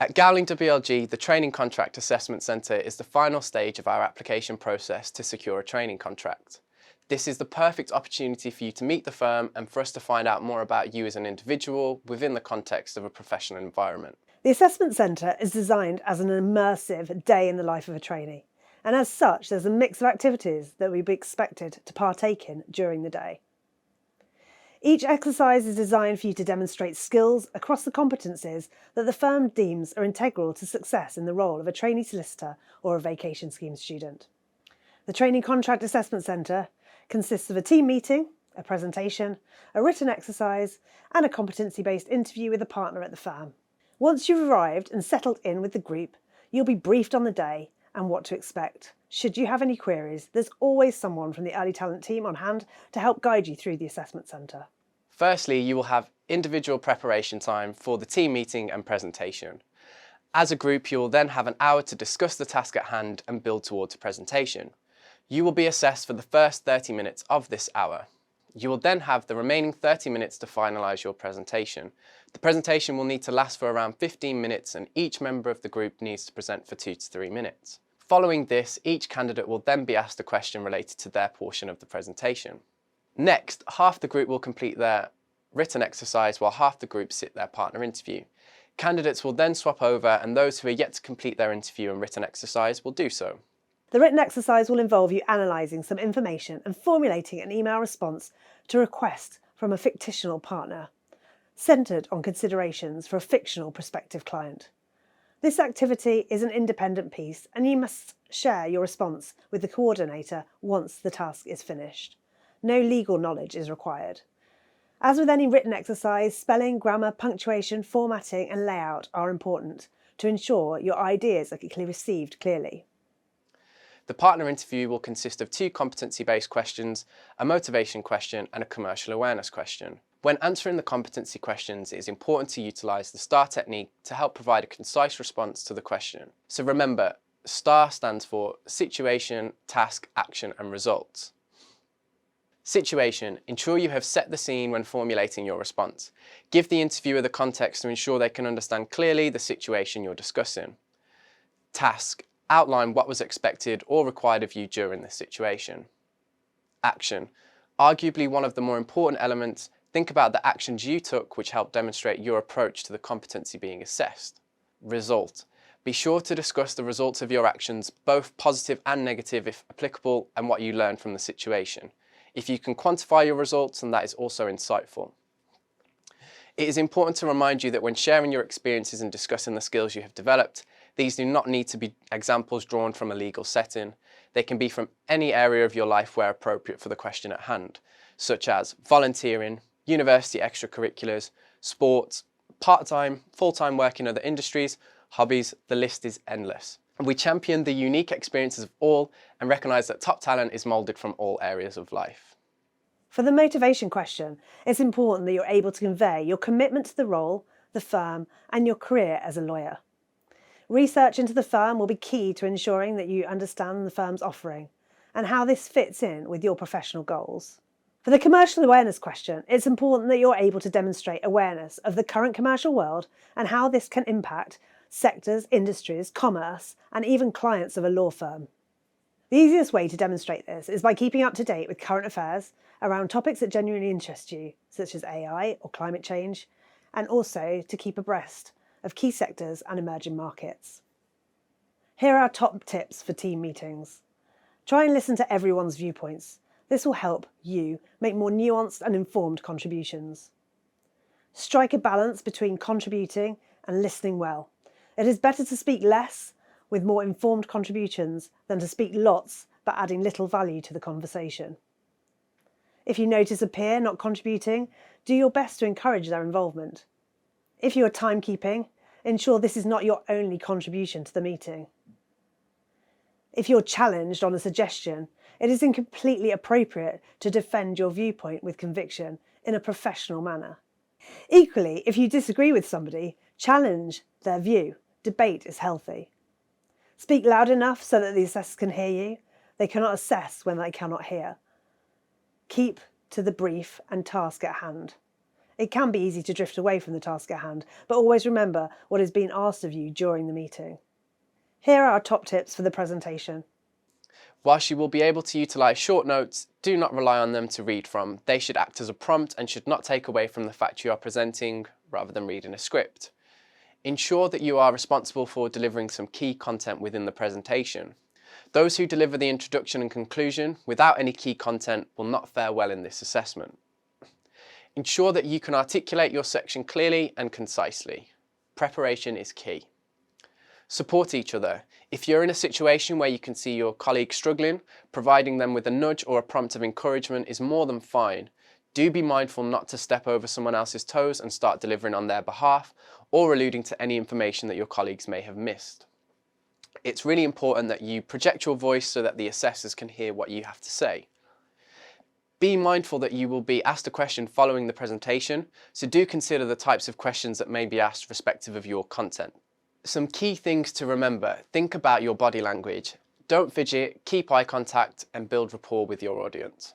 At Gowling WLG, the Training Contract Assessment Centre is the final stage of our application process to secure a training contract. This is the perfect opportunity for you to meet the firm and for us to find out more about you as an individual within the context of a professional environment. The Assessment Centre is designed as an immersive day in the life of a trainee, and as such there's a mix of activities that we'd be expected to partake in during the day. Each exercise is designed for you to demonstrate skills across the competencies that the firm deems are integral to success in the role of a trainee solicitor or a vacation scheme student. The Training Contract Assessment Centre consists of a team meeting, a presentation, a written exercise and a competency-based interview with a partner at the firm. Once you've arrived and settled in with the group, you'll be briefed on the day and what to expect. Should you have any queries, there's always someone from the early talent team on hand to help guide you through the assessment centre. Firstly, you will have individual preparation time for the team meeting and presentation. As a group, you will then have an hour to discuss the task at hand and build towards a presentation. You will be assessed for the first 30 minutes of this hour. You will then have the remaining 30 minutes to finalise your presentation. The presentation will need to last for around 15 minutes and each member of the group needs to present for 2 to 3 minutes. Following this, each candidate will then be asked a question related to their portion of the presentation. Next, half the group will complete their written exercise while half the group sit their partner interview. Candidates will then swap over and those who are yet to complete their interview and written exercise will do so. The written exercise will involve you analysing some information and formulating an email response to a request from a fictional partner, centred on considerations for a fictional prospective client. This activity is an independent piece and you must share your response with the coordinator once the task is finished. No legal knowledge is required. As with any written exercise, spelling, grammar, punctuation, formatting and layout are important to ensure your ideas are received clearly. The partner interview will consist of 2 competency-based questions, a motivation question and a commercial awareness question. When answering the competency questions, it is important to utilise the STAR technique to help provide a concise response to the question. So remember, STAR stands for Situation, Task, Action and Results. Situation. Ensure you have set the scene when formulating your response. Give the interviewer the context to ensure they can understand clearly the situation you're discussing. Task. Outline what was expected or required of you during this situation. Action. Arguably one of the more important elements, think about the actions you took which helped demonstrate your approach to the competency being assessed. Result. Be sure to discuss the results of your actions, both positive and negative if applicable, and what you learned from the situation. If you can quantify your results, then that is also insightful. It is important to remind you that when sharing your experiences and discussing the skills you have developed, these do not need to be examples drawn from a legal setting. They can be from any area of your life where appropriate for the question at hand, such as volunteering, university extracurriculars, sports, part-time, full-time work in other industries, hobbies, the list is endless. We champion the unique experiences of all and recognise that top talent is moulded from all areas of life. For the motivation question, it's important that you're able to convey your commitment to the role, the firm and your career as a lawyer. Research into the firm will be key to ensuring that you understand the firm's offering and how this fits in with your professional goals. For the commercial awareness question, it's important that you're able to demonstrate awareness of the current commercial world and how this can impact sectors, industries, commerce, and even clients of a law firm. The easiest way to demonstrate this is by keeping up to date with current affairs around topics that genuinely interest you, such as AI or climate change, and also to keep abreast of key sectors and emerging markets. Here are our top tips for team meetings. Try and listen to everyone's viewpoints. This will help you make more nuanced and informed contributions. Strike a balance between contributing and listening well. It is better to speak less with more informed contributions than to speak lots but adding little value to the conversation. If you notice a peer not contributing, do your best to encourage their involvement. If you are timekeeping, ensure this is not your only contribution to the meeting. If you're challenged on a suggestion, it is completely appropriate to defend your viewpoint with conviction in a professional manner. Equally, if you disagree with somebody, challenge their view. Debate is healthy. Speak loud enough so that the assessors can hear you. They cannot assess when they cannot hear. Keep to the brief and task at hand. It can be easy to drift away from the task at hand, but always remember what is being asked of you during the meeting. Here are our top tips for the presentation. Whilst you will be able to utilise short notes, do not rely on them to read from. They should act as a prompt and should not take away from the fact you are presenting rather than reading a script. Ensure that you are responsible for delivering some key content within the presentation. Those who deliver the introduction and conclusion without any key content will not fare well in this assessment. Ensure that you can articulate your section clearly and concisely. Preparation is key. Support each other. If you're in a situation where you can see your colleague struggling, providing them with a nudge or a prompt of encouragement is more than fine. Do be mindful not to step over someone else's toes and start delivering on their behalf or alluding to any information that your colleagues may have missed. It's really important that you project your voice so that the assessors can hear what you have to say. Be mindful that you will be asked a question following the presentation, so do consider the types of questions that may be asked respective of your content. Some key things to remember: think about your body language, don't fidget, keep eye contact and build rapport with your audience.